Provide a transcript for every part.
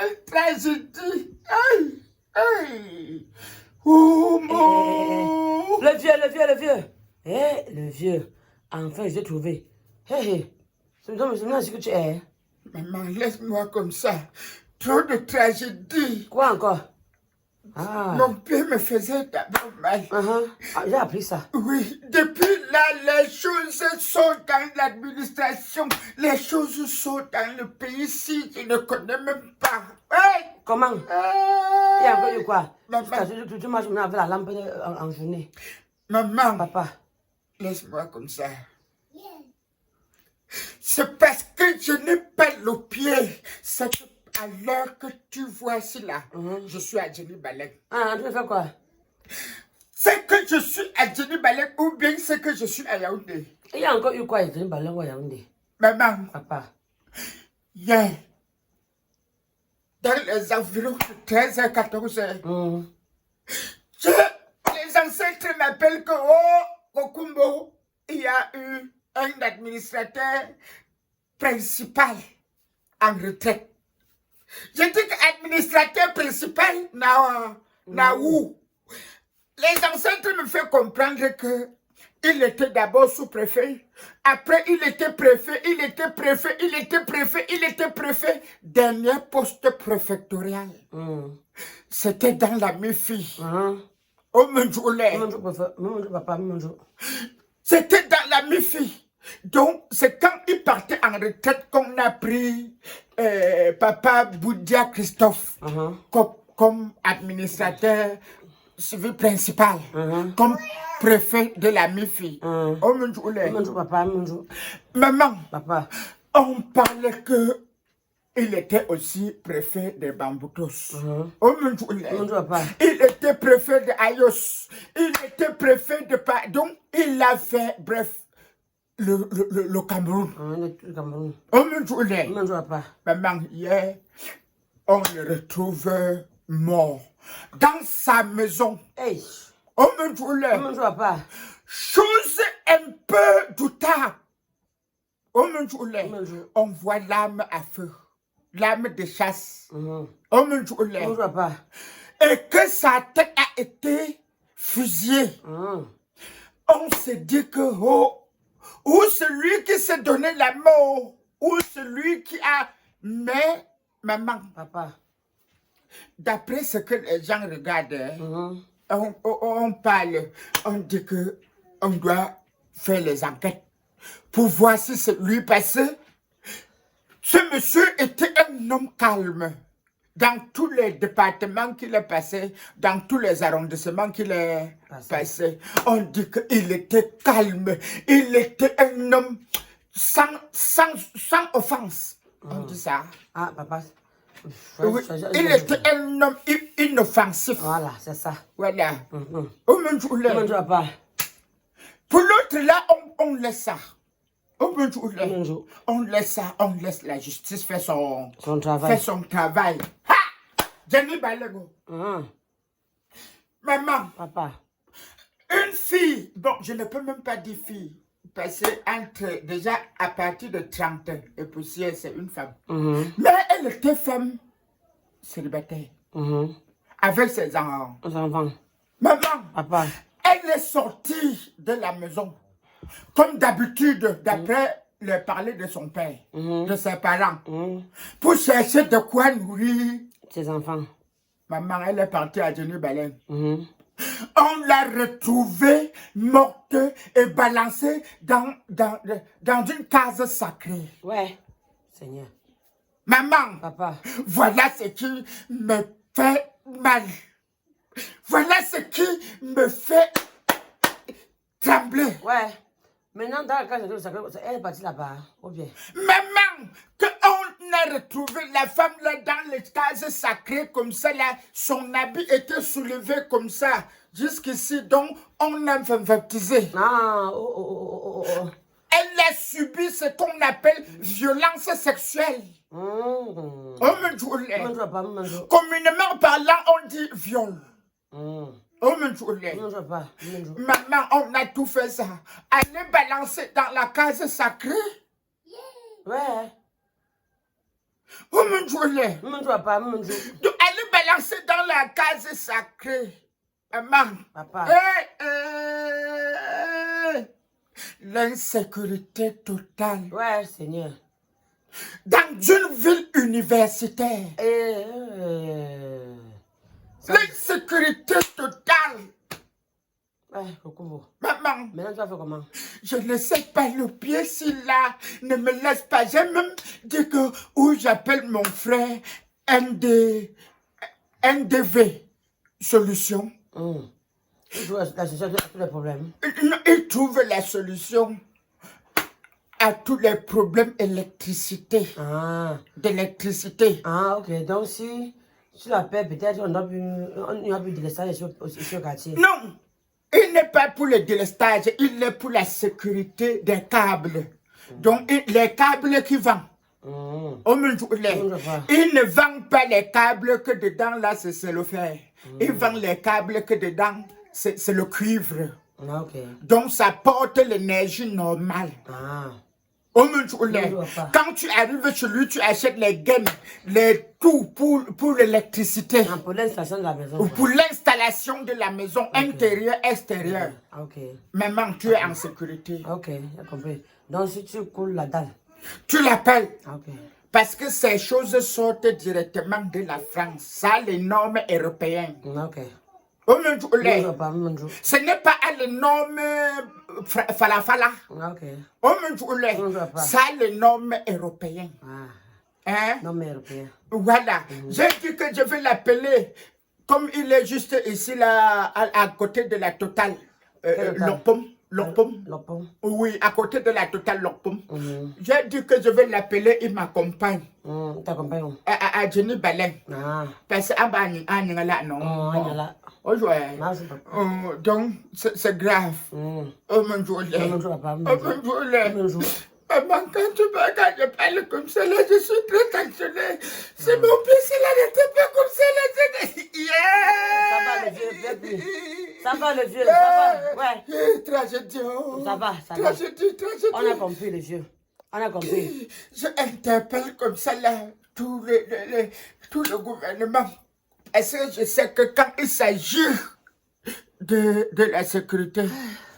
Quelle tragédie. Aïe, aïe. Oh, mon... Le vieux. Le vieux. Enfin, je l'ai trouvé. C'est ce que tu es. Maman, laisse-moi comme ça. Trop de tragédie. Quoi encore? Ah. Mon père me faisait d'abord mal. J'ai appris ça. Oui, depuis là, les choses sont dans l'administration. Les choses sont dans le pays si je ne connais même pas. Hey! Comment? Il y a encore eu quoi? Maman. Tu marches maintenant avec la lampe en journée. Maman. Papa. Laisse-moi comme ça. C'est parce que je n'ai pas le pied. C'est que à l'heure que tu vois ici là, je suis à Jenny Balek. Ah, tu veux faire quoi? C'est que je suis à Jenny Balek ou bien c'est que je suis à Yaoundé. Il y a encore eu quoi à Jenny Balek ou à Yaoundé? Maman. Papa. Hier, dans les environs de 13h, 14h, les ancêtres m'appellent que, au Kumbo, il y a eu un administrateur principal en retraite. Je dis que administrateur principal, où? Les ancêtres me font comprendre que il était d'abord sous-préfet, après il était préfet, il était préfet, il était préfet, il était préfet, dernier poste préfectoral. C'était dans la MIFI. C'était dans la MIFI. Donc, c'est quand il partait en retraite qu'on a pris Papa Boudia Christophe comme administrateur civil principal, comme préfet de la MIFI. Maman, Papa. On parlait que il était aussi préfet de Bamboutos. Il était préfet de Ayos. Il était préfet de... Donc, il a fait, bref, le Cameroun. Le Cameroun. Maman, hier, on le retrouve mort dans sa maison. Hey. Chose un peu doutable. On voit l'âme à feu, l'âme de chasse. Et que sa tête a été fusillée. On se dit que, ou celui qui s'est donné la mort, ou celui qui a... Mais, maman, papa, d'après ce que les gens regardent, on parle, on dit que on doit faire les enquêtes pour voir si c'est lui passé. Ce monsieur était un homme calme. Dans tous les départements qu'il est passé, dans tous les arrondissements qu'il est passé, on dit qu'il était calme. Il était un homme sans offense. On dit ça. Ah, papa. Oui, il était un homme inoffensif. Voilà, c'est ça. Voilà. Pour l'autre là, on laisse ça. On laisse ça, on laisse la justice faire son travail. Ha! Jenny Balego. Maman. Papa. Une fille, bon, je ne peux même pas dire fille, parce que déjà à partir de 30 ans, et poussière, c'est une femme. Mais elle était femme célibataire. Avec ses enfants. Maman. Papa. Elle est sortie de la maison. Comme d'habitude, d'après le parler de son père, de ses parents, pour chercher de quoi nourrir ses enfants. Maman, elle est partie à Jenny Baleine. On l'a retrouvée morte et balancée dans une case sacrée. Ouais, Seigneur. Maman, papa, voilà ce qui me fait mal. Voilà ce qui me fait trembler. Ouais. Maintenant, dans la case sacrée, elle est partie là-bas. Ou bien. Maman, qu'on a retrouvé la femme là dans les cases sacrées comme ça là, son habit était soulevé comme ça, jusqu'ici, donc on a baptisé. Elle a subi ce qu'on appelle violence sexuelle. Communément parlant, on dit viol. Maman, on a tout fait ça. Elle est balancée dans la case sacrée. Ouais. Oh mon Dieu. Papa, Donc, elle est balancée dans la case sacrée. Maman. Papa. L'insécurité totale. Ouais, Seigneur. Dans une ville universitaire. L'insécurité totale. Ouais, Kokumbo. Maman. Maintenant, tu vas faire comment? Je ne sais pas le pied s'il là ne me laisse pas. J'ai même dit que où j'appelle mon frère NDV solution. Il trouve la solution à tous les problèmes. Il trouve la solution à tous les problèmes d'électricité. Ah, ok. Donc, si tu l'appelles, peut-être on a plus de délestage sur le quartier. Non, il n'est pas pour le délestage, il est pour la sécurité des câbles. Donc, les câbles qui vendent. Il ne vend pas les câbles que dedans, là, c'est le fer. Il vend les câbles que dedans, c'est le cuivre. Donc, ça porte l'énergie normale. Quand tu arrives chez lui, tu achètes les gaines, les tout pour l'électricité. Pour l'installation de la maison. Pour l'installation de la maison, intérieure, extérieure. Maman, tu es en sécurité. Ok, j'ai compris. Donc, si tu coules la dalle, tu l'appelles. Parce que ces choses sortent directement de la France. Ça, les normes européennes. Ce n'est pas à les normes falafala. Ça, les normes européennes. Normes européennes. Voilà. J'ai dit que je vais l'appeler, comme il est juste ici, là, à côté de la Total. Lopom. Oui, à côté de la Total Lopom. J'ai dit que je vais l'appeler, il m'accompagne. T'accompagnes à Jenny Balen. Parce que là, non. Donc, c'est grave. Oh mon Dieu. Maman, quand je parle comme ça, là, je suis très tensionnée. C'est mon fils, là, n'était pas comme ça, là. Ça va, le vieux, ça va, le vieux, ça va, ouais. Tragédie. Ça va. Tragédie. On a compris, le vieux. On a compris. Je interpelle comme ça, là, tout le gouvernement. Est-ce que je sais que quand il s'agit de la sécurité,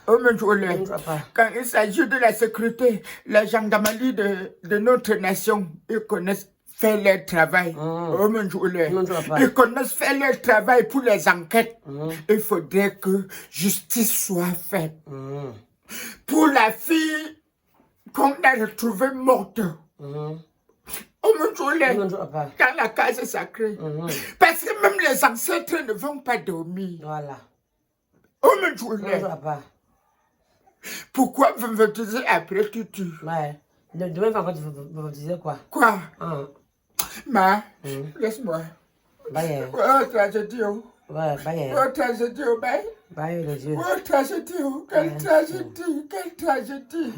quand il s'agit de la sécurité, la gendarmerie de notre nation, ils connaissent faire leur travail. Ils connaissent faire leur travail pour les enquêtes. Il faudrait que justice soit faite. Pour la fille qu'on a retrouvée morte. Dans la case sacrée. Parce que même les ancêtres ne vont pas dormir. Voilà. Pourquoi vous me disiez après tu tues? Ouais. Demain, vous me disiez quoi? Quoi? Laisse-moi. Bye. Oh, tragédie. Ouais, bye. Oh, tragédie, bye. Bye, les yeux. Oh, tragédie. Quelle tragédie.